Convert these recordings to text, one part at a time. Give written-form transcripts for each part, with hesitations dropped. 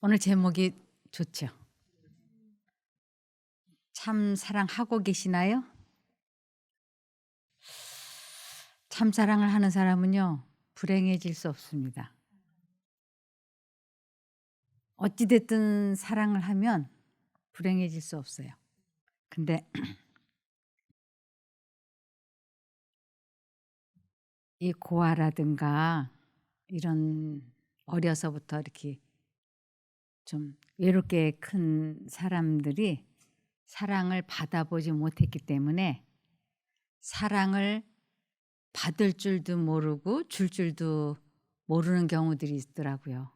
오늘 제목이 좋죠. 참 사랑하고 계시나요? 참 사랑을 하는 사람은요, 불행해질 수 없습니다. 어찌 됐든 사랑을 하면 불행해질 수 없어요. 근데 이 고아라든가 이런 어려서부터 이렇게 좀 외롭게 큰 사람들이 사랑을 받아보지 못했기 때문에 사랑을 받을 줄도 모르고 줄 줄도 모르는 경우들이 있더라고요.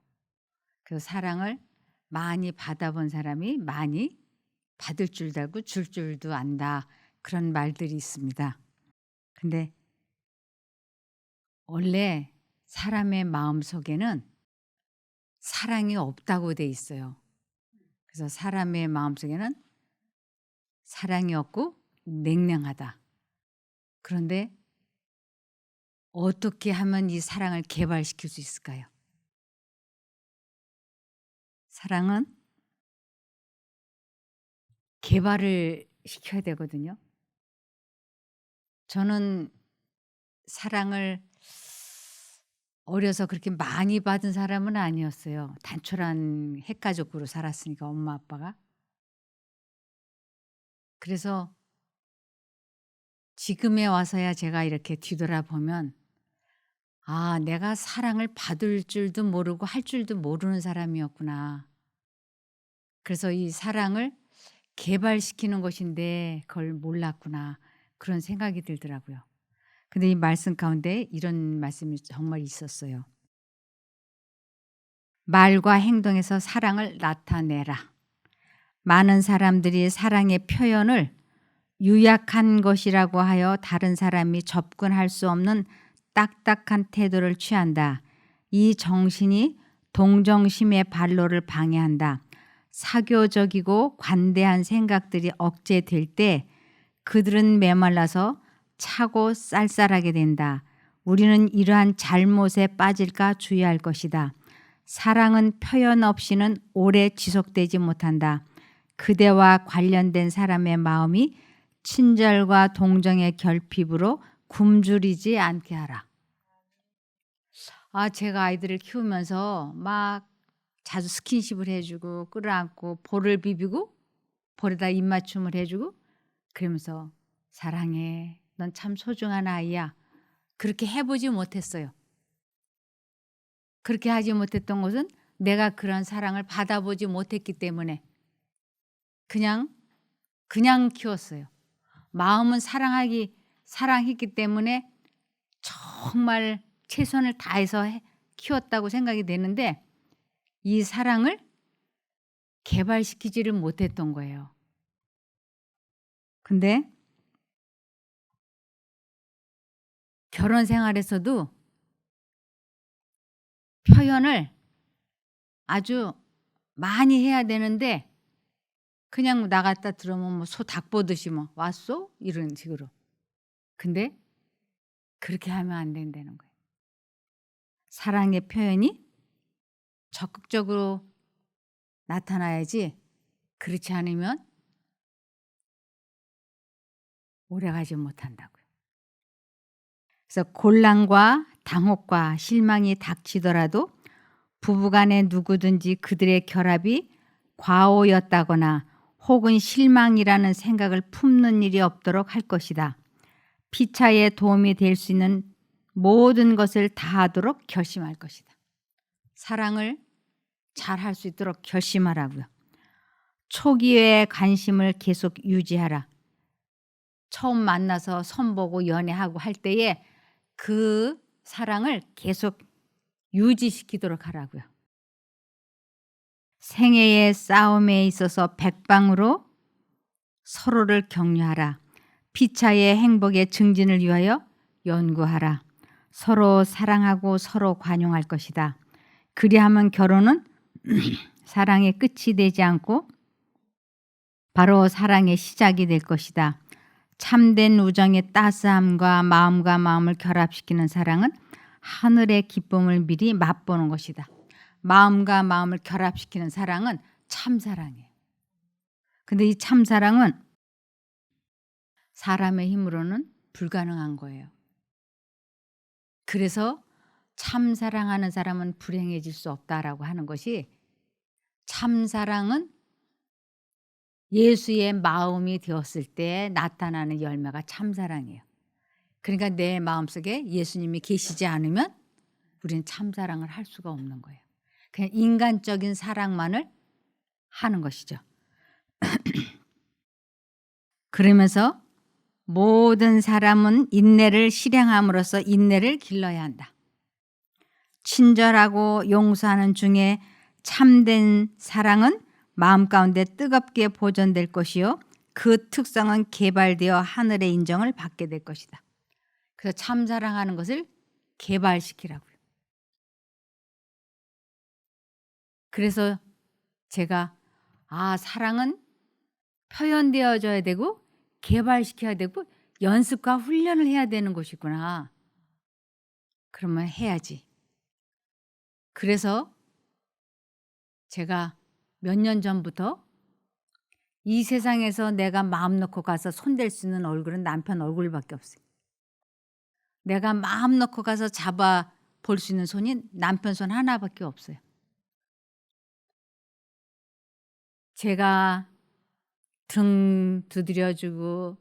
그래서 사랑을 많이 받아본 사람이 많이 받을 줄도 알고 줄 줄도 안다. 그런 말들이 있습니다. 근데 원래 사람의 마음속에는 사랑이 없다고 돼 있어요. 그래서 사람의 마음속에는 사랑이 없고 냉랭하다. 그런데 어떻게 하면 이 사랑을 개발시킬 수 있을까요? 사랑은 개발을 시켜야 되거든요. 저는 사랑을 어려서 그렇게 많이 받은 사람은 아니었어요. 단촐한 핵가족으로 살았으니까 엄마 아빠가. 그래서 지금에 와서야 제가 이렇게 뒤돌아보면 '아 내가 사랑을 받을 줄도 모르고 할 줄도 모르는 사람이었구나.' 그래서 이 사랑을 개발시키는 것인데 그걸 몰랐구나. 그런 생각이 들더라고요. 근데 이 말씀 가운데 이런 말씀이 정말 있었어요. 말과 행동에서 사랑을 나타내라. 많은 사람들이 사랑의 표현을 유약한 것이라고 하여 다른 사람이 접근할 수 없는 딱딱한 태도를 취한다. 이 정신이 동정심의 발로를 방해한다. 사교적이고 관대한 생각들이 억제될 때 그들은 메말라서 차고 쌀쌀하게 된다. 우리는 이러한 잘못에 빠질까 주의할 것이다. 사랑은 표현 없이는 오래 지속되지 못한다. 그대와 관련된 사람의 마음이 친절과 동정의 결핍으로 굶주리지 않게 하라. 제가 아이들을 키우면서 막 자주 스킨십을 해주고 끌어안고 볼을 비비고 볼에다 입맞춤을 해주고 그러면서 사랑해. 넌 참 소중한 아이야. 그렇게 해보지 못했어요. 그렇게 하지 못했던 것은 내가 그런 사랑을 받아보지 못했기 때문에 그냥 키웠어요. 마음은 사랑했기 때문에 정말 최선을 다해서 키웠다고 생각이 되는데 이 사랑을 개발시키지를 못했던 거예요. 근데 결혼 생활에서도 표현을 아주 많이 해야 되는데 그냥 나갔다 들어오면 뭐 소 닭 보듯이 뭐 "왔어?" 이런 식으로. 근데 그렇게 하면 안 된다는 거예요. 사랑의 표현이 적극적으로 나타나야지 그렇지 않으면 오래가지 못한다고요. 그래서 곤란과 당혹과 실망이 닥치더라도 부부간에 누구든지 그들의 결합이 과오였다거나 혹은 실망이라는 생각을 품는 일이 없도록 할 것이다. 피차에 도움이 될 수 있는 모든 것을 다하도록 결심할 것이다. 사랑을 잘 할 수 있도록 결심하라고요. 초기의 관심을 계속 유지하라. 처음 만나서 선보고 연애하고 할 때에 그 사랑을 계속 유지시키도록 하라고요. 생애의 싸움에 있어서 백방으로 서로를 격려하라. 피차의 행복의 증진을 위하여 연구하라. 서로 사랑하고 서로 관용할 것이다. 그리하면 결혼은 사랑의 끝이 되지 않고 바로 사랑의 시작이 될 것이다. 참된 우정의 따스함과 마음을 결합시키는 사랑은 하늘의 기쁨을 미리 맛보는 것이다. 마음과 마음을 결합시키는 사랑은 참사랑이에요. 근데 이 참사랑은 사람의 힘으로는 불가능한 거예요. 그래서 참사랑하는 사람은 불행해질 수 없다라고 하는 것이, 참사랑은 예수의 마음이 되었을 때 나타나는 열매가 참사랑이에요. 그러니까 내 마음속에 예수님이 계시지 않으면 우리는 참사랑을 할 수가 없는 거예요. 그냥 인간적인 사랑만을 하는 것이죠. 그러면서 모든 사람은 인내를 실행함으로써 인내를 길러야 한다. 친절하고 용서하는 중에 참된 사랑은 마음 가운데 뜨겁게 보존될 것이요, 그 특성은 개발되어 하늘의 인정을 받게 될 것이다. 그래서 참사랑하는 것을 개발시키라고요. 그래서 제가 사랑은 표현되어져야 되고 개발시켜야 되고 연습과 훈련을 해야 되는 것이구나. 그러면 해야지. 그래서 제가 몇 년 전부터 이 세상에서 내가 마음 놓고 가서 손댈 수 있는 얼굴은 남편 얼굴밖에 없어요. 내가 마음 놓고 가서 잡아 볼 수 있는 손이 남편 손 하나밖에 없어요. 제가 등 두드려주고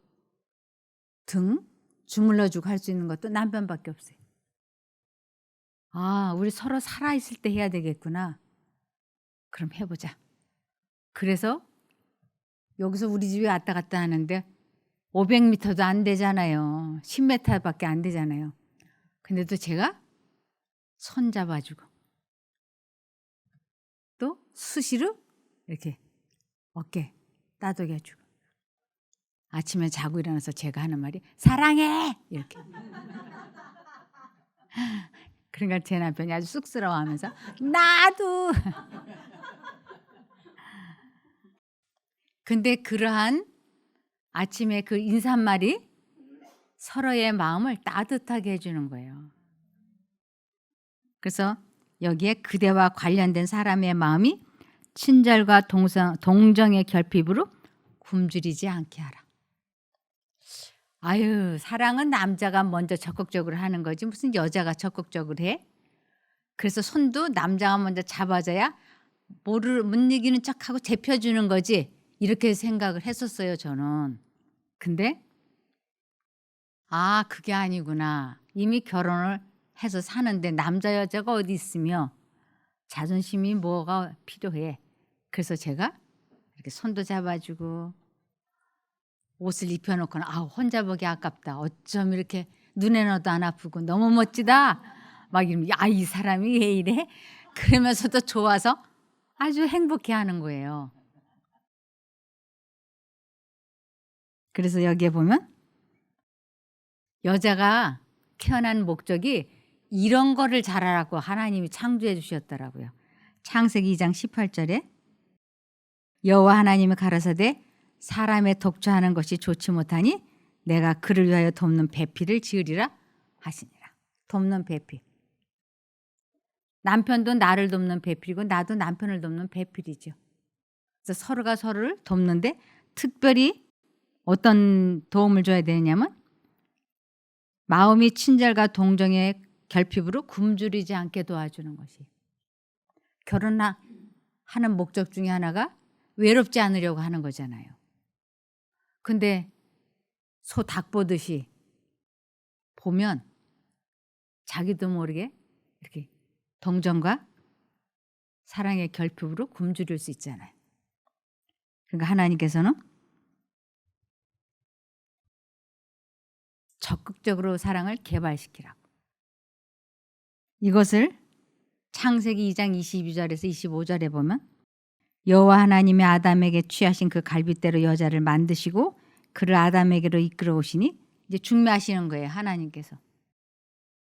등 주물러주고 할 수 있는 것도 남편밖에 없어요. 우리 서로 살아있을 때 해야 되겠구나. 그럼 해보자. 그래서 여기서 우리 집에 왔다 갔다 하는데 500m도 안 되잖아요. 10m밖에 안 되잖아요. 근데도 제가 손 잡아주고 또 수시로 이렇게 어깨 따독여주고, 아침에 자고 일어나서 제가 하는 말이 사랑해 이렇게. 그러니까 제 남편이 아주 쑥스러워하면서 나도. 근데 그러한 아침에 그 인사말이 서로의 마음을 따뜻하게 해주는 거예요. 그래서 여기에 그대와 관련된 사람의 마음이 친절과 동정의 결핍으로 굶주리지 않게 하라. 사랑은 남자가 먼저 적극적으로 하는 거지 무슨 여자가 적극적으로 해? 그래서 손도 남자가 먼저 잡아줘야 못 이기는 척하고 잡혀주는 거지, 이렇게 생각을 했었어요 저는. 근데 그게 아니구나. 이미 결혼을 해서 사는데 남자 여자가 어디 있으며 자존심이 뭐가 필요해. 그래서 제가 이렇게 손도 잡아주고 옷을 입혀놓고는 혼자 보기 아깝다. 어쩜 이렇게 눈에 넣어도 안 아프고 너무 멋지다. 막 이러면 이 사람이 왜 이래? 그러면서도 좋아서 아주 행복해하는 거예요. 그래서 여기에 보면 여자가 태어난 목적이 이런 거를 잘하라고 하나님이 창조해 주셨더라고요. 창세기 2장 18절에 여호와 하나님이 가라사대 사람의 독처하는 것이 좋지 못하니 내가 그를 위하여 돕는 배필을 지으리라 하시니라. 돕는 배필. 남편도 나를 돕는 배필이고 나도 남편을 돕는 배필이죠. 그래서 서로가 서로를 돕는데 특별히 어떤 도움을 줘야 되느냐면 마음이 친절과 동정의 결핍으로 굶주리지 않게 도와주는 것이. 결혼하는 목적 중에 하나가 외롭지 않으려고 하는 거잖아요. 근데 소 닭 보듯이 보면 자기도 모르게 이렇게 동정과 사랑의 결핍으로 굶주릴 수 있잖아요. 그러니까 하나님께서는 적극적으로 사랑을 개발시키라고. 이것을 창세기 2장 22절에서 25절에 보면 여호와 하나님이 아담에게 취하신 그 갈빗대로 여자를 만드시고 그를 아담에게로 이끌어 오시니, 이제 중매하시는 거예요 하나님께서.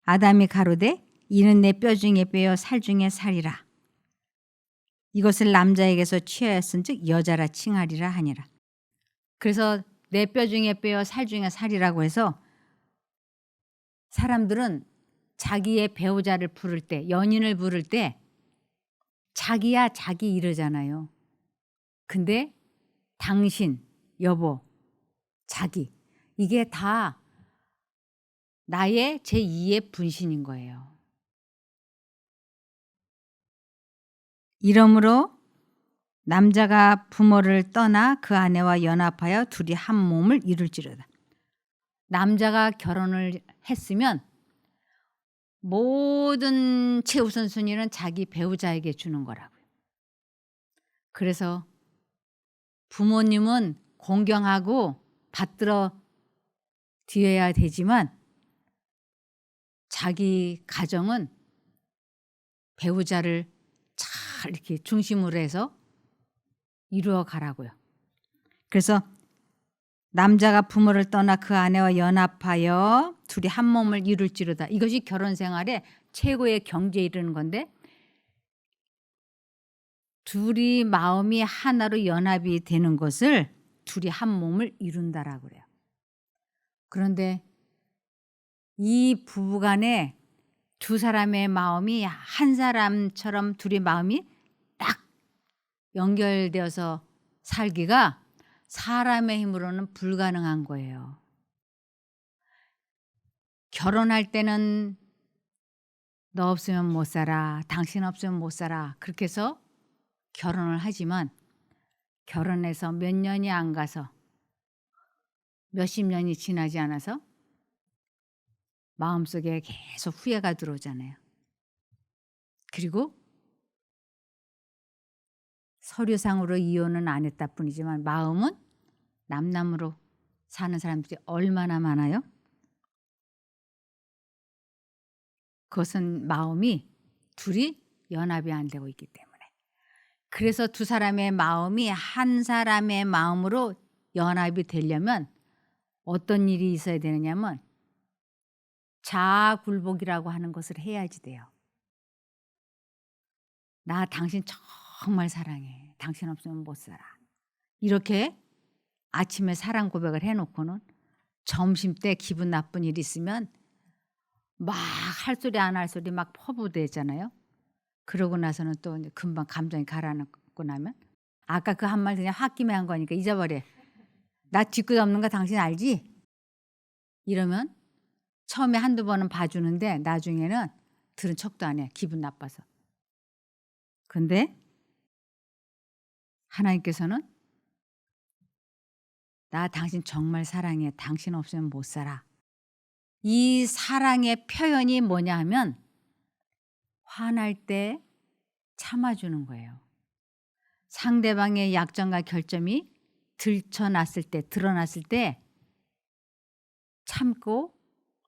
아담이 가로되 이는 내 뼈 중에 뼈요 살 중에 살이라. 이것을 남자에게서 취하였은즉 여자라 칭하리라 하니라. 그래서 내 뼈 중에 뼈요 살 중에 살이라고 해서 사람들은 자기의 배우자를 부를 때, 연인을 부를 때 자기야 자기 이러잖아요. 근데 당신, 여보, 자기 이게 다 나의 제2의 분신인 거예요. 이러므로 남자가 부모를 떠나 그 아내와 연합하여 둘이 한 몸을 이룰지로다. 남자가 결혼을 했으면 모든 최우선순위는 자기 배우자에게 주는 거라고요. 그래서 부모님은 공경하고 받들어 드려야 되지만 자기 가정은 배우자를 잘 이렇게 중심으로 해서 이루어 가라고요. 그래서 남자가 부모를 떠나 그 아내와 연합하여 둘이 한 몸을 이룰지로다. 이것이 결혼 생활의 최고의 경지에 이르는 건데 둘이 마음이 하나로 연합이 되는 것을 둘이 한 몸을 이룬다라고 그래요. 그런데 이 부부간에 두 사람의 마음이 한 사람처럼 둘이 마음이 딱 연결되어서 살기가 사람의 힘으로는 불가능한 거예요. 결혼할 때는 너 없으면 못 살아, 당신 없으면 못 살아 그렇게 해서 결혼을 하지만 결혼해서 몇 년이 안 가서 몇십 년이 지나지 않아서 마음속에 계속 후회가 들어오잖아요. 그리고 서류상으로 이혼은 안 했다 뿐이지만 마음은 남남으로 사는 사람들이 얼마나 많아요? 그것은 마음이 둘이 연합이 안 되고 있기 때문에. 그래서 두 사람의 마음이 한 사람의 마음으로 연합이 되려면 어떤 일이 있어야 되느냐면 자아굴복이라고 하는 것을 해야지 돼요. 나 당신 정말 사랑해. 당신 없으면 못 살아. 이렇게 아침에 사랑 고백을 해놓고는 점심때 기분 나쁜 일 있으면 막 할 소리 안 할 소리 막 퍼부대잖아요. 그러고 나서는 또 이제 금방 감정이 가라앉고 나면 아까 그 한 말 그냥 홧김에 한 거니까 잊어버려. 나 뒤끝 없는 거 당신 알지? 이러면 처음에 한두 번은 봐주는데 나중에는 들은 척도 안 해. 기분 나빠서. 근데 하나님께서는 나 당신 정말 사랑해. 당신 없으면 못 살아. 이 사랑의 표현이 뭐냐 하면 화날 때 참아주는 거예요. 상대방의 약점과 결점이 드러났을 때 참고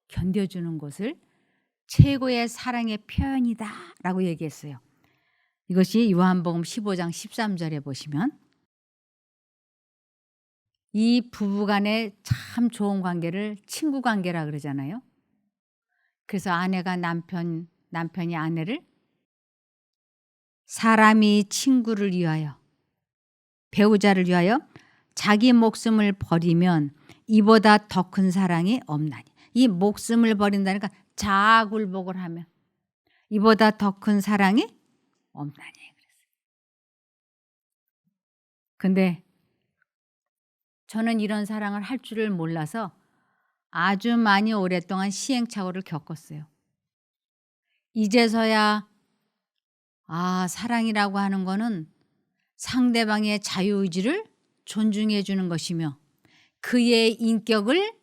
견뎌주는 것을 최고의 사랑의 표현이다라고 얘기했어요. 이것이 요한복음 15장 13절에 보시면 이 부부간의 참 좋은 관계를 친구 관계라 그러잖아요. 그래서 아내가 남편이 아내를 사람이 친구를 위하여 배우자를 위하여 자기 목숨을 버리면 이보다 더 큰 사랑이 없나니. 이 목숨을 버린다니까 자아굴복을 하면 이보다 더 큰 사랑이 없나니. 근데 저는 이런 사랑을 할 줄을 몰라서 아주 많이 오랫동안 시행착오를 겪었어요. 이제서야 사랑이라고 하는 거는 상대방의 자유의지를 존중해 주는 것이며 그의 인격을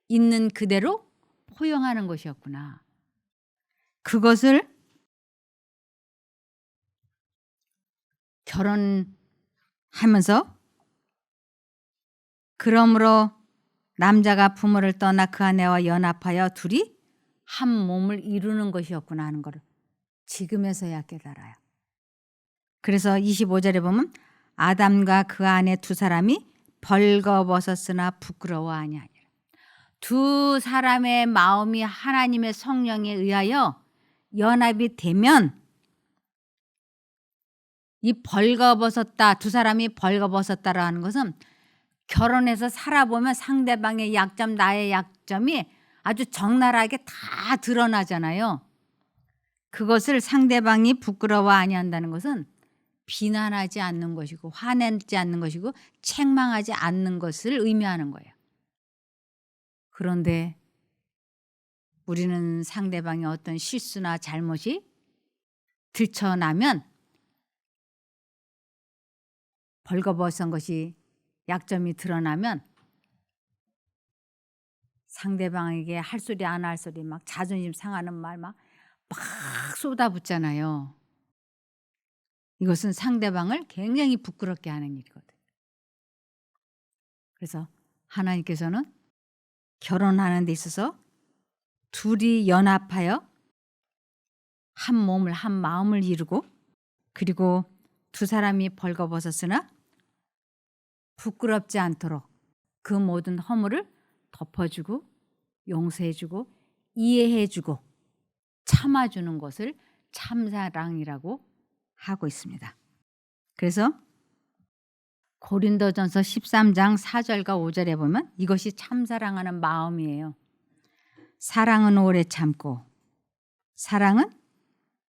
있는 그대로 포용하는 것이었구나. 그것을 결혼하면서 그러므로 남자가 부모를 떠나 그 아내와 연합하여 둘이 한 몸을 이루는 것이었구나 하는 것을 지금에서야 깨달아요. 그래서 25절에 보면 아담과 그 아내 두 사람이 벌거벗었으나 부끄러워 아니하니라. 두 사람의 마음이 하나님의 성령에 의하여 연합이 되면 이 벌거벗었다, 두 사람이 벌거벗었다라는 것은 결혼해서 살아보면 상대방의 약점, 나의 약점이 아주 적나라하게 다 드러나잖아요. 그것을 상대방이 부끄러워 아니한다는 것은 비난하지 않는 것이고 화내지 않는 것이고 책망하지 않는 것을 의미하는 거예요. 그런데 우리는 상대방의 어떤 실수나 잘못이 들춰나면 벌거벗은 것이 약점이 드러나면 상대방에게 할 소리 안 할 소리 막 자존심 상하는 말 막 쏟아붓잖아요. 이것은 상대방을 굉장히 부끄럽게 하는 일이거든요. 그래서 하나님께서는 결혼하는 데 있어서 둘이 연합하여 한 몸을 한 마음을 이루고 그리고 두 사람이 벌거벗었으나 부끄럽지 않도록 그 모든 허물을 덮어주고 용서해주고 이해해주고 참아주는 것을 참사랑이라고 하고 있습니다. 그래서 고린도전서 13장 4절과 5절에 보면 이것이 참사랑하는 마음이에요. 사랑은 오래 참고 사랑은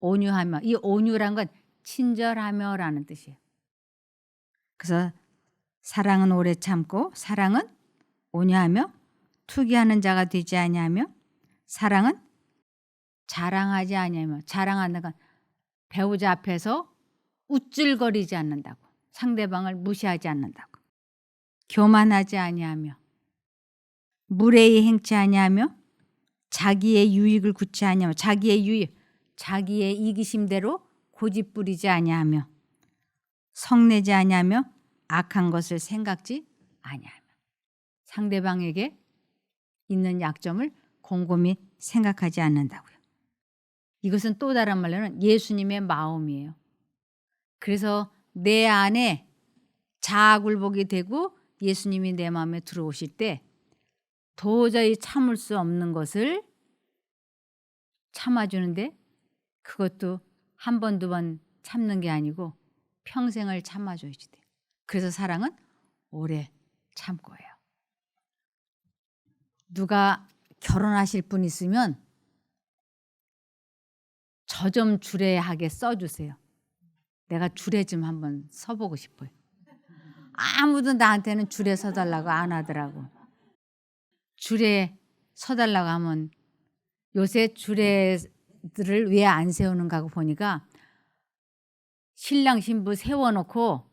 온유하며, 이 온유란 건 친절하며라는 뜻이에요. 그래서 사랑은 오래 참고 사랑은 온유하며 투기하는 자가 되지 아니하며 사랑은 자랑하지 아니하며, 자랑하는 건 배우자 앞에서 우쭐거리지 않는다고, 상대방을 무시하지 않는다고, 교만하지 아니하며 무례히 행치 아니하며 자기의 유익을 구치 아니하며, 자기의 유익, 자기의 이기심대로 고집부리지 아니하며 성내지 아니하며 악한 것을 생각지 아니하며, 상대방에게 있는 약점을 곰곰이 생각하지 않는다고요. 이것은 또 다른 말로는 예수님의 마음이에요. 그래서 내 안에 자아굴복이 되고 예수님이 내 마음에 들어오실 때 도저히 참을 수 없는 것을 참아주는데, 그것도 한 번, 두 번 참는 게 아니고 평생을 참아줘야지 돼요. 그래서 사랑은 오래 참고예요. 누가 결혼하실 분 있으면 저 좀 주례하게 써주세요. 내가 주례 좀 한번 서보고 싶어요. 아무도 나한테는 주례 서달라고 안 하더라고. 주례 서달라고 하면 요새 주례들을 왜 안 세우는가 하고 보니까 신랑 신부 세워놓고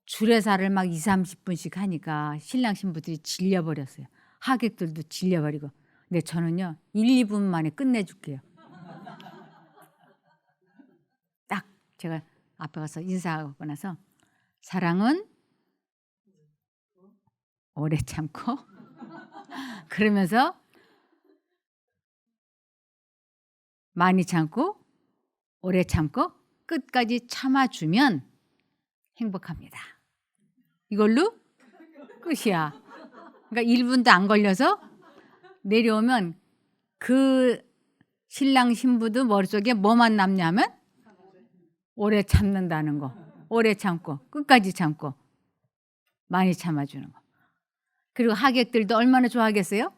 주례사를 막 20-30분씩 하니까 신랑 신부들이 질려버렸어요. 하객들도 질려버리고. 근데 저는요 1-2분 만에 끝내줄게요. 딱 제가 앞에 가서 인사하고 나서 사랑은 오래 참고 그러면서 많이 참고 오래 참고 끝까지 참아주면 행복합니다. 이걸로 끝이야. 그러니까 1분도 안 걸려서 내려오면 그 신랑 신부도 머릿속에 뭐만 남냐면 오래 참는다는 거. 오래 참고 끝까지 참고 많이 참아주는 거. 그리고 하객들도 얼마나 좋아하겠어요?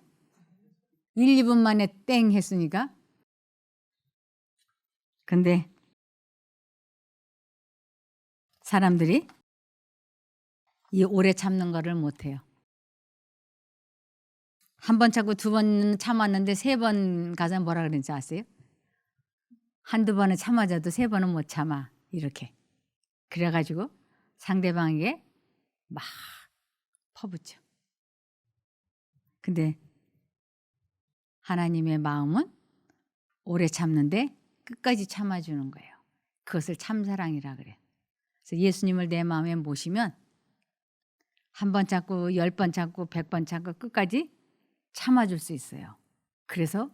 1-2분 만에 땡 했으니까. 근데 사람들이 이 오래 참는 거를 못해요. 한 번 참고 두 번 참았는데 세 번 가서 뭐라 그러는지 아세요? 한두 번은 참아줘도 세 번은 못 참아. 이렇게. 그래가지고 상대방에게 막 퍼붓죠. 근데 하나님의 마음은 오래 참는데 끝까지 참아주는 거예요. 그것을 참사랑이라 그래요. 그래서 예수님을 내 마음에 모시면 한 번 참고 10번 참고 100번 참고 끝까지 참아줄 수 있어요. 그래서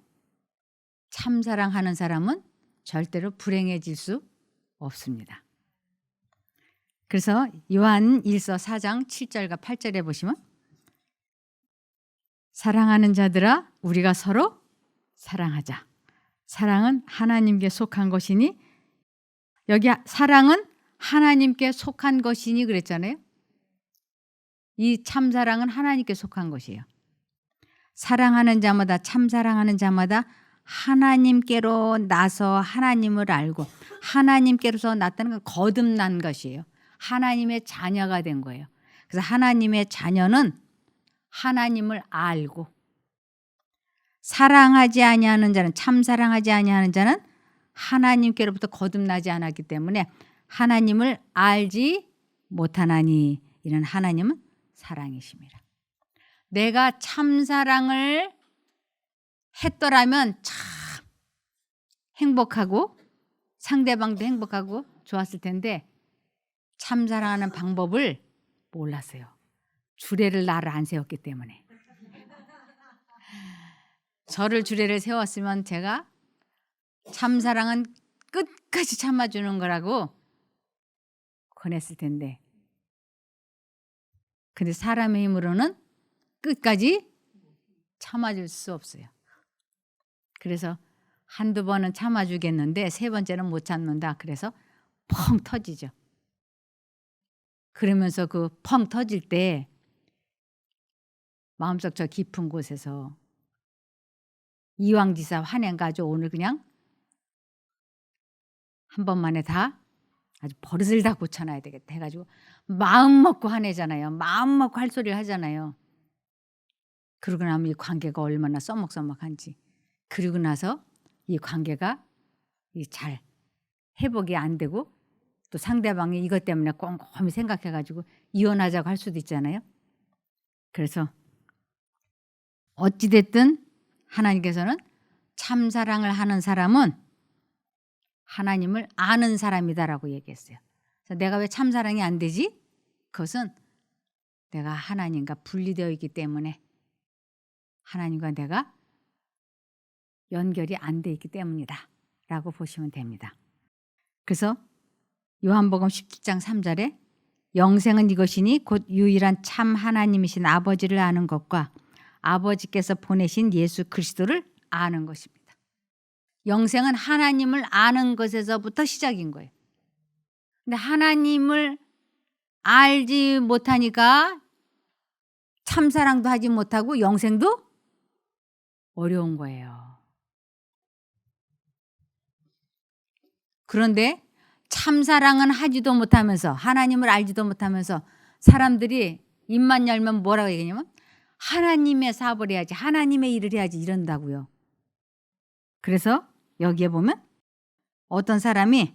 참사랑하는 사람은 절대로 불행해질 수 없습니다. 그래서 요한 1서 4장 7절과 8절에 보시면 사랑하는 자들아 우리가 서로 사랑하자. 사랑은 하나님께 속한 것이니, 여기 사랑은 하나님께 속한 것이니 그랬잖아요. 이 참사랑은 하나님께 속한 것이에요. 사랑하는 자마다, 참사랑하는 자마다 하나님께로 나서 하나님을 알고, 하나님께로서 났다는 건 거듭난 것이에요. 하나님의 자녀가 된 거예요. 그래서 하나님의 자녀는 하나님을 알고, 사랑하지 아니하는 자는, 참 사랑하지 아니하는 자는 하나님께로부터 거듭나지 않았기 때문에 하나님을 알지 못하나니, 이는 하나님은 사랑이십니다. 내가 참 사랑을 했더라면 참 행복하고 상대방도 행복하고 좋았을 텐데 참 사랑하는 방법을 몰랐어요. 주례를 나를 안 세웠기 때문에. 저를 주례를 세웠으면 제가 참 사랑은 끝까지 참아주는 거라고 권했을 텐데, 근데 사람의 힘으로는 끝까지 참아줄 수 없어요. 그래서 한두 번은 참아주겠는데 세 번째는 못 참는다. 그래서 펑 터지죠. 그러면서 그 펑 터질 때 마음속 저 깊은 곳에서 이왕지사 화낸 가지고 오늘 그냥 한 번만에 다 아주 버릇을 다 고쳐놔야 되겠다 해가지고 마음 먹고 화내잖아요. 마음 먹고 할 소리를 하잖아요. 그러고 나면 이 관계가 얼마나 써먹써먹한지, 그리고 나서 이 관계가 잘 회복이 안 되고 또 상대방이 이것 때문에 꼼꼼히 생각해가지고 이혼하자고 할 수도 있잖아요. 그래서 어찌됐든 하나님께서는 참사랑을 하는 사람은 하나님을 아는 사람이다라고 얘기했어요. 그래서 내가 왜 참사랑이 안 되지? 그것은 내가 하나님과 분리되어 있기 때문에, 하나님과 내가 연결이 안 돼 있기 때문이다 라고 보시면 됩니다. 그래서 요한복음 17장 3절에 영생은 이것이니 곧 유일한 참 하나님이신 아버지를 아는 것과 아버지께서 보내신 예수 그리스도를 아는 것입니다. 영생은 하나님을 아는 것에서부터 시작인 거예요. 근데 하나님을 알지 못하니까 참사랑도 하지 못하고 영생도 어려운 거예요. 그런데 참사랑은 하지도 못하면서, 하나님을 알지도 못하면서 사람들이 입만 열면 뭐라고 얘기하냐면 하나님의 사업을 해야지, 하나님의 일을 해야지 이런다고요. 그래서 여기에 보면 어떤 사람이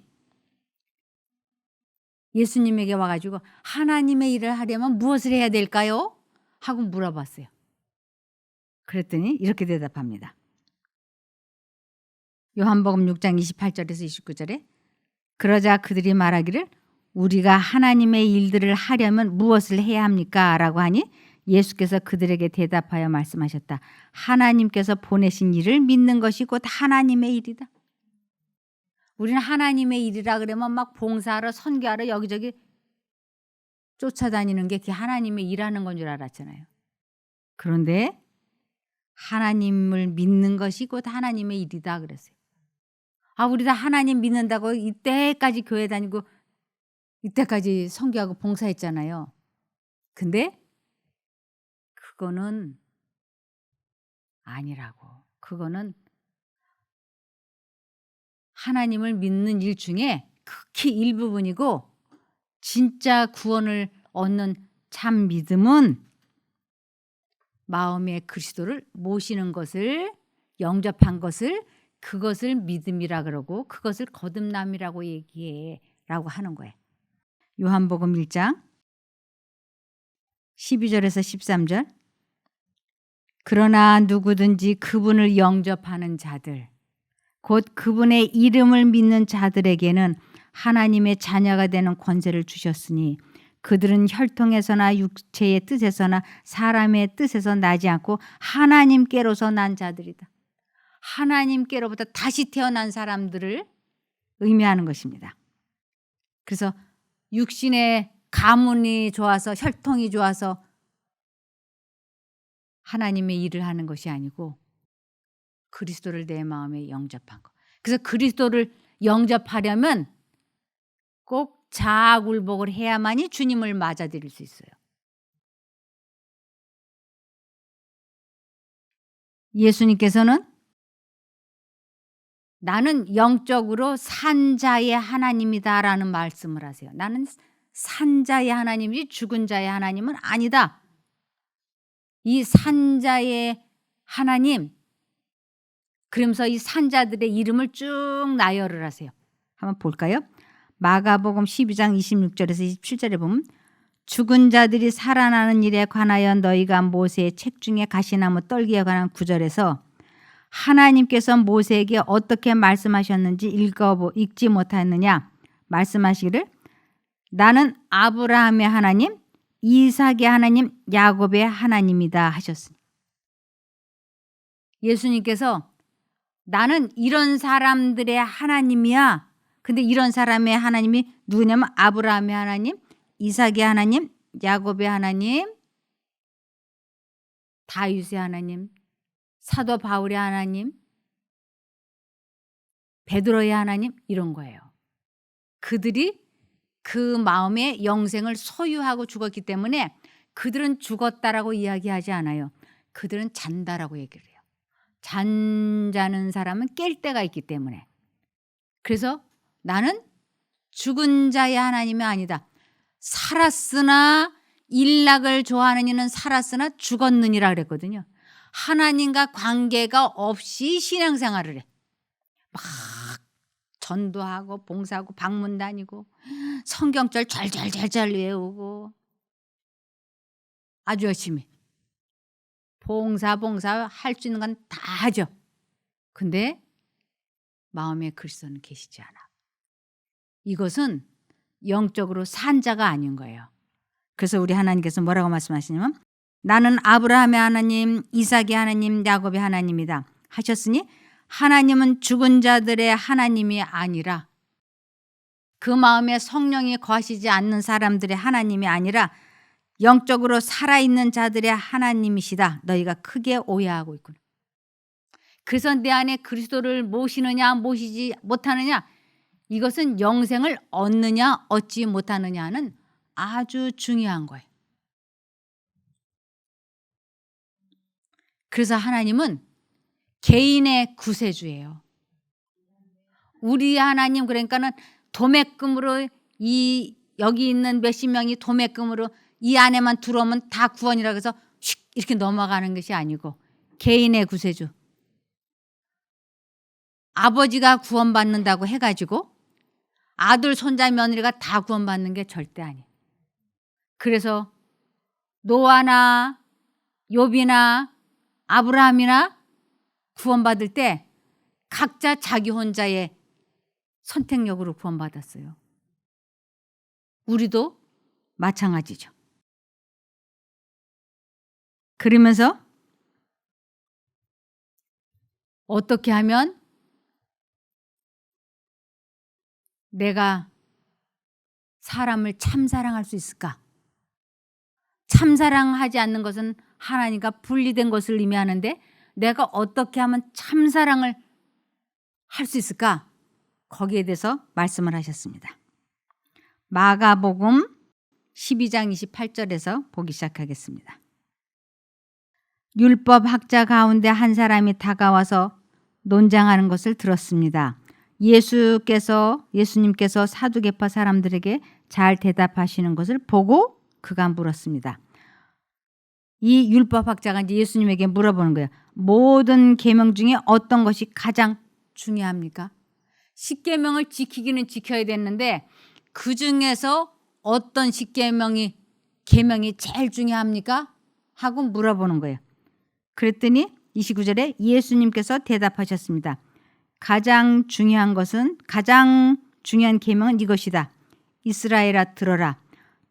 예수님에게 와가지고 하나님의 일을 하려면 무엇을 해야 될까요? 하고 물어봤어요. 그랬더니 이렇게 대답합니다. 요한복음 6장 28절에서 29절에 그러자 그들이 말하기를 우리가 하나님의 일들을 하려면 무엇을 해야 합니까? 라고 하니 예수께서 그들에게 대답하여 말씀하셨다. 하나님께서 보내신 일을 믿는 것이 곧 하나님의 일이다. 우리는 하나님의 일이라 그러면 막 봉사하러 선교하러 여기저기 쫓아다니는 게 그게 하나님의 일하는 건 줄 알았잖아요. 그런데 하나님을 믿는 것이 곧 하나님의 일이다 그랬어요. 아, 우리 다 하나님 믿는다고 이때까지 교회 다니고 이때까지 선교하고 봉사했잖아요. 근데 그거는 아니라고. 그거는 하나님을 믿는 일 중에 극히 일부분이고, 진짜 구원을 얻는 참 믿음은 마음에 그리스도를 모시는 것을, 영접한 것을, 그것을 믿음이라 그러고 그것을 거듭남이라고 얘기해 라고 하는 거예요. 요한복음 1장 12절에서 13절 그러나 누구든지 그분을 영접하는 자들, 곧 그분의 이름을 믿는 자들에게는 하나님의 자녀가 되는 권세를 주셨으니 그들은 혈통에서나 육체의 뜻에서나 사람의 뜻에서 나지 않고 하나님께로서 난 자들이다. 하나님께로부터 다시 태어난 사람들을 의미하는 것입니다. 그래서 육신의 가문이 좋아서 혈통이 좋아서 하나님의 일을 하는 것이 아니고 그리스도를 내 마음에 영접한 것. 그래서 그리스도를 영접하려면 꼭 자아굴복을 해야만이 주님을 맞아들일 수 있어요. 예수님께서는 나는 영적으로 산 자의 하나님이다라는 말씀을 하세요. 나는 산 자의 하나님이지 죽은 자의 하나님은 아니다. 이 산 자의 하나님, 그러면서 이 산자들의 이름을 쭉 나열을 하세요. 한번 볼까요? 마가복음 12장 26절에서 27절에 보면 죽은 자들이 살아나는 일에 관하여 너희가 모세의 책 중에 가시나무 떨기에 관한 구절에서 하나님께서 모세에게 어떻게 말씀하셨는지 읽지 못하느냐 말씀하시기를 나는 아브라함의 하나님, 이삭의 하나님, 야곱의 하나님이다 하셨으니 예수님께서 나는 이런 사람들의 하나님이야. 근데 이런 사람의 하나님이 누구냐면 아브라함의 하나님, 이삭의 하나님, 야곱의 하나님, 다윗의 하나님, 사도 바울의 하나님, 베드로의 하나님 이런 거예요. 그들이 그 마음의 영생을 소유하고 죽었기 때문에 그들은 죽었다라고 이야기하지 않아요. 그들은 잔다라고 얘기를 해요. 잠자는 사람은 깰 때가 있기 때문에. 그래서 나는 죽은 자의 하나님이 아니다. 살았으나 일락을 좋아하는 이는 살았으나 죽었느니라 그랬거든요. 하나님과 관계가 없이 신앙생활을 해. 막 전도하고 봉사하고 방문 다니고 성경절 잘잘잘잘 외우고 아주 열심히 봉사 할 수 있는 건 다 하죠. 근데 마음에 그리스도는 계시지 않아. 이것은 영적으로 산 자가 아닌 거예요. 그래서 우리 하나님께서 뭐라고 말씀하시냐면 나는 아브라함의 하나님, 이삭의 하나님, 야곱의 하나님이다 하셨으니 하나님은 죽은 자들의 하나님이 아니라 그 마음에 성령이 거하시지 않는 사람들의 하나님이 아니라 영적으로 살아있는 자들의 하나님이시다. 너희가 크게 오해하고 있구나. 그래서 내 안에 그리스도를 모시느냐 모시지 못하느냐 이것은 영생을 얻느냐 얻지 못하느냐는 아주 중요한 거예요. 그래서 하나님은 개인의 구세주예요. 우리 하나님 그러니까는 도매금으로 여기 있는 몇십 명이 도매금으로 이 안에만 들어오면 다 구원이라고 해서 휙 이렇게 넘어가는 것이 아니고 개인의 구세주. 아버지가 구원받는다고 해가지고 아들, 손자, 며느리가 다 구원받는 게 절대 아니에요. 그래서 노아나 욥이나 아브라함이나 구원받을 때 각자 자기 혼자의 선택력으로 구원받았어요. 우리도 마찬가지죠. 그러면서 어떻게 하면 내가 사람을 참사랑할 수 있을까? 참사랑하지 않는 것은 하나님과 분리된 것을 의미하는데 내가 어떻게 하면 참사랑을 할 수 있을까? 거기에 대해서 말씀을 하셨습니다. 마가복음 12장 28절에서 보기 시작하겠습니다. 율법 학자 가운데 한 사람이 다가와서 논쟁하는 것을 들었습니다. 예수님께서 사두개파 사람들에게 잘 대답하시는 것을 보고 그가 물었습니다. 이 율법학자가 이제 예수님에게 물어보는 거예요. 모든 계명 중에 어떤 것이 가장 중요합니까? 10계명을 지키기는 지켜야 되는데 그 중에서 어떤 계명이 제일 중요합니까? 하고 물어보는 거예요. 그랬더니 29절에 예수님께서 대답하셨습니다. 가장 중요한 계명은 이것이다. 이스라엘아 들어라.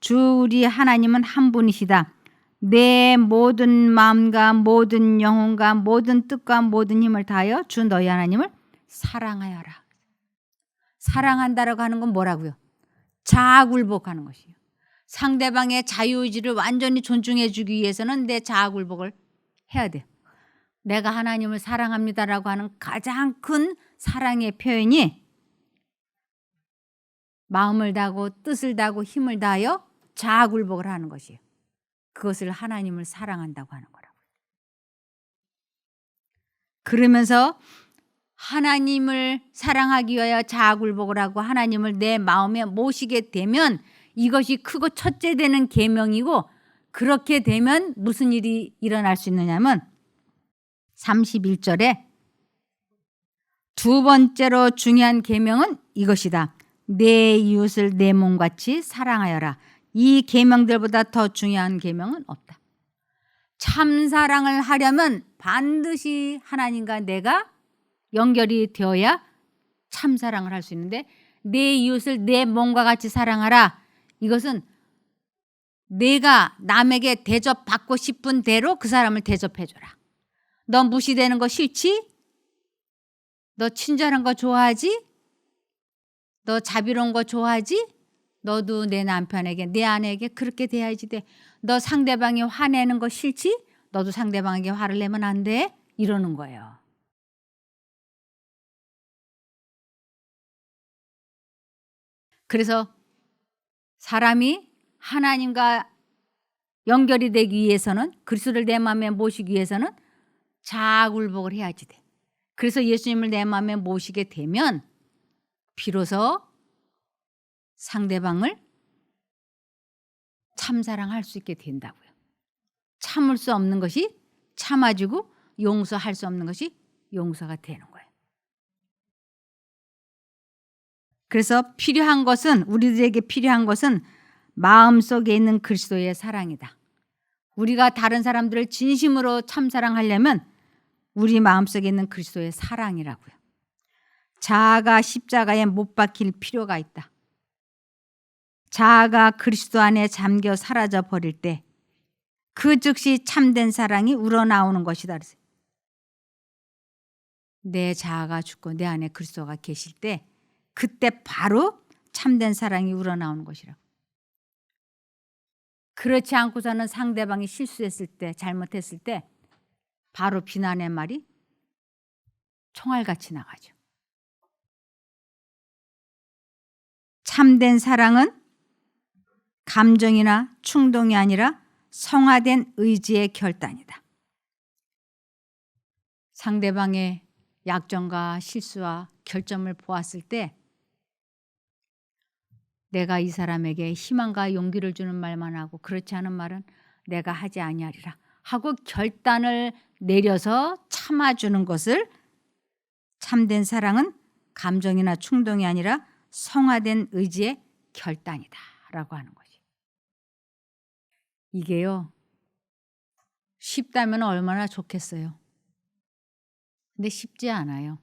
주 우리 하나님은 한 분이시다. 내 모든 마음과 모든 영혼과 모든 뜻과 모든 힘을 다하여 주 너희 하나님을 사랑하여라. 사랑한다라고 하는 건 뭐라고요? 자아굴복하는 것이에요. 상대방의 자유의지를 완전히 존중해 주기 위해서는 내 자아굴복을 해야 돼요. 내가 하나님을 사랑합니다라고 하는 가장 큰 사랑의 표현이 마음을 다하고 뜻을 다하고 힘을 다하여 자아굴복을 하는 것이에요. 그것을 하나님을 사랑한다고 하는 거라고요. 그러면서 하나님을 사랑하기 위하여 자아굴복을 하고 하나님을 내 마음에 모시게 되면 이것이 크고 첫째 되는 계명이고, 그렇게 되면 무슨 일이 일어날 수 있느냐면 31절에 두 번째로 중요한 계명은 이것이다. 내 이웃을 내 몸같이 사랑하여라. 이 계명들보다 더 중요한 계명은 없다. 참사랑을 하려면 반드시 하나님과 내가 연결이 되어야 참사랑을 할 수 있는데, 내 이웃을 내 몸과 같이 사랑하라. 이것은 내가 남에게 대접받고 싶은 대로 그 사람을 대접해줘라. 너 무시되는 거 싫지? 너 친절한 거 좋아하지? 너 자비로운 거 좋아하지? 너도 내 남편에게, 내 아내에게 그렇게 대해야지 돼. 너 상대방이 화내는 거 싫지? 너도 상대방에게 화를 내면 안 돼. 이러는 거예요. 그래서 사람이 하나님과 연결이 되기 위해서는, 그리스도를 내 마음에 모시기 위해서는 자아굴복을 해야지 돼. 그래서 예수님을 내 마음에 모시게 되면 비로소 상대방을 참사랑할 수 있게 된다고요. 참을 수 없는 것이 참아주고, 용서할 수 없는 것이 용서가 되는 거예요. 그래서 필요한 것은, 우리들에게 필요한 것은 마음속에 있는 그리스도의 사랑이다. 우리가 다른 사람들을 진심으로 참사랑하려면 우리 마음속에 있는 그리스도의 사랑이라고요. 자아가 십자가에 못 박힐 필요가 있다. 자아가 그리스도 안에 잠겨 사라져 버릴 때 그 즉시 참된 사랑이 우러나오는 것이다. 내 자아가 죽고 내 안에 그리스도가 계실 때 그때 바로 참된 사랑이 우러나오는 것이라고. 그렇지 않고서는 상대방이 실수했을 때, 잘못했을 때 바로 비난의 말이 총알같이 나가죠. 참된 사랑은 감정이나 충동이 아니라 성화된 의지의 결단이다. 상대방의 약점과 실수와 결점을 보았을 때 내가 이 사람에게 희망과 용기를 주는 말만 하고, 그렇지 않은 말은 내가 하지 아니하리라 하고 결단을 내려서 참아주는 것을, 참된 사랑은 감정이나 충동이 아니라 성화된 의지의 결단이다 라고 하는 거지. 이게요, 쉽다면 얼마나 좋겠어요. 근데 쉽지 않아요.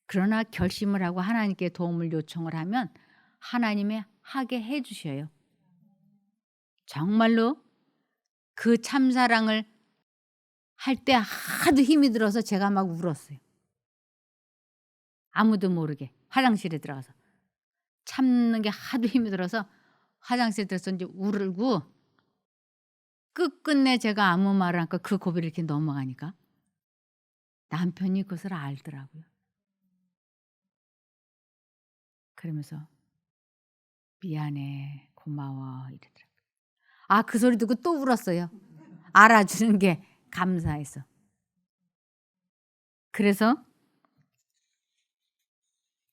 그러나 결심을 하고 하나님께 도움을 요청을 하면 하나님이 하게 해 주셔요. 정말로 그 참사랑을 할 때 하도 힘이 들어서 제가 막 울었어요. 아무도 모르게 화장실에 들어가서 참는 게 하도 힘이 들어서 화장실에 들어서 이제 울고, 끝끝내 제가 아무 말을 안 하고 그 고비를 이렇게 넘어가니까 남편이 그것을 알더라고요. 그러면서 미안해, 고마워 이러더라고요. 아, 그 소리 듣고 또 울었어요. 알아주는 게 감사해서. 그래서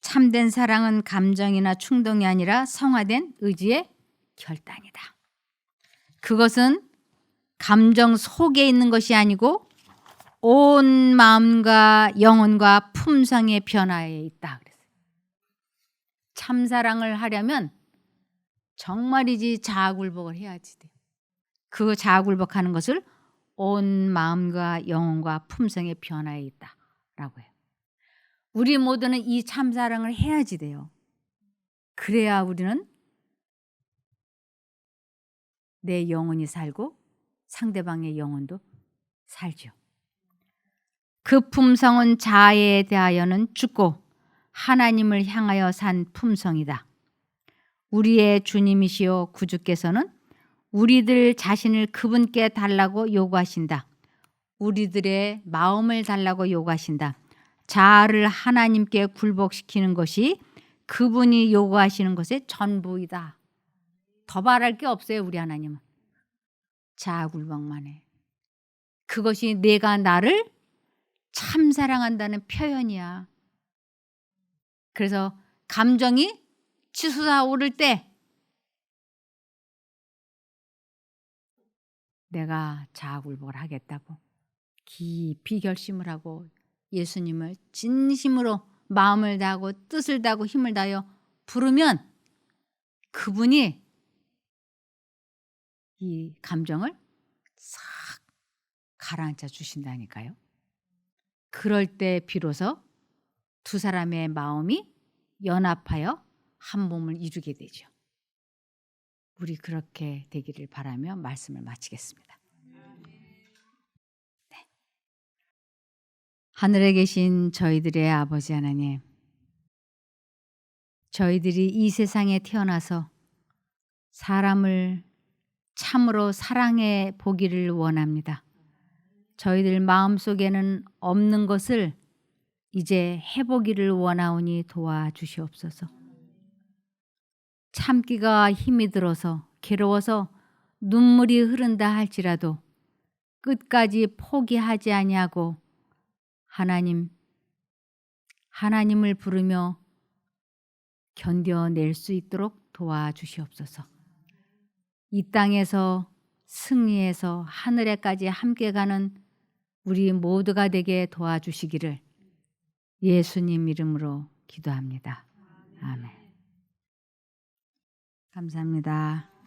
참된 사랑은 감정이나 충동이 아니라 성화된 의지의 결단이다. 그것은 감정 속에 있는 것이 아니고 온 마음과 영혼과 품성의 변화에 있다. 그랬어요. 참사랑을 하려면 정말이지 자아굴복을 해야지 돼요. 그 자아굴복하는 것을 온 마음과 영혼과 품성의 변화에 있다라고 해요. 우리 모두는 이 참사랑을 해야지 돼요. 그래야 우리는 내 영혼이 살고 상대방의 영혼도 살죠. 그 품성은 자아에 대하여는 죽고 하나님을 향하여 산 품성이다. 우리의 주님이시요 구주께서는 우리들 자신을 그분께 달라고 요구하신다. 우리들의 마음을 달라고 요구하신다. 자아를 하나님께 굴복시키는 것이 그분이 요구하시는 것의 전부이다. 더 바랄 게 없어요. 우리 하나님은 자아 굴복만 해. 그것이 내가 나를 참 사랑한다는 표현이야. 그래서 감정이 치솟아 오를 때 내가 자아굴복을 하겠다고 깊이 결심을 하고 예수님을 진심으로 마음을 다하고 뜻을 다하고 힘을 다하여 부르면 그분이 이 감정을 싹 가라앉혀 주신다니까요. 그럴 때 비로소 두 사람의 마음이 연합하여 한 몸을 이루게 되죠. 우리 그렇게 되기를 바라며 말씀을 마치겠습니다. 네. 하늘에 계신 저희들의 아버지 하나님, 저희들이 이 세상에 태어나서 사람을 참으로 사랑해 보기를 원합니다. 저희들 마음속에는 없는 것을 이제 해보기를 원하오니 도와주시옵소서. 참기가 힘이 들어서 괴로워서 눈물이 흐른다 할지라도 끝까지 포기하지 아니하고 하나님을 부르며 견뎌낼 수 있도록 도와주시옵소서. 이 땅에서 승리해서 하늘에까지 함께 가는 우리 모두가 되게 도와주시기를 예수님 이름으로 기도합니다. 아멘. 감사합니다.